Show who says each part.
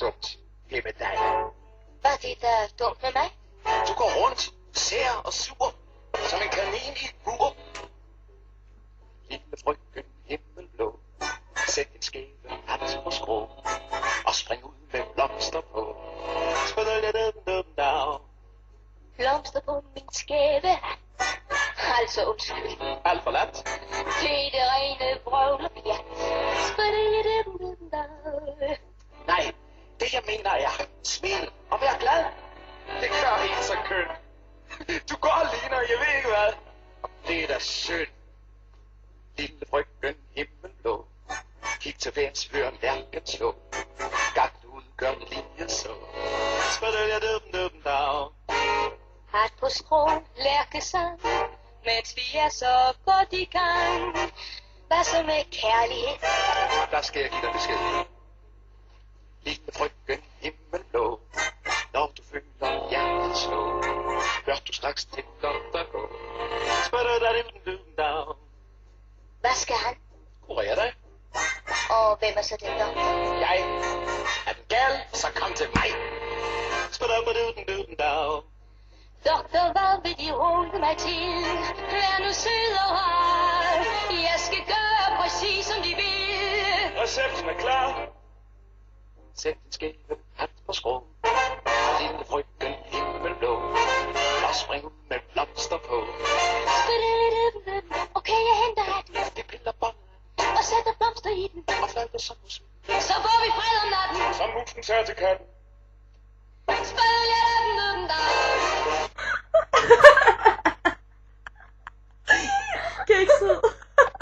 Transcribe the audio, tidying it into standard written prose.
Speaker 1: dumt. Det med dig.
Speaker 2: Hvad er det, der er dumt med mig?
Speaker 1: Du går rundt, sær og sur, som en kanin i et bur. Lille frøken himmelblå, sæt din skæve hat på skrå, og spring ud med blomster på.
Speaker 2: Blomster på min skæve hat. Altså undskyld.
Speaker 1: Alt for lat.
Speaker 2: Det er det rene vrøvl og pjat.
Speaker 1: Nej, det jeg mener er, smil og vær glad. Det gør en så køn. Du går og ligner, jeg ved ikke hvad. Det er da synd. Lille frøken himmelblå, kig til vens, hør lærken slå. Gang ud, gør lige så.
Speaker 2: Hat på strå, lærkesang, mens vi er så godt i gang. Hvad så med kærlighed?
Speaker 1: Der skal jeg give dig besked. Lille frøken himmelblå, når du føler hjertet slå, hør du straks til godt at gå.
Speaker 2: Hvad skal han?
Speaker 1: Kurer dig.
Speaker 2: Og hvem er så den doktor?
Speaker 1: Jeg er den gal, så kom til mig.
Speaker 2: Doktor, hvad vil de råde mig til? Vær nu sød og rar. Jeg skal gøre præcis som de vil.
Speaker 1: Recepten er klar. Sæt din skæve hat på skrå, lille frøken himmelblå, og spring ud med blomster på.
Speaker 2: Okay, jeg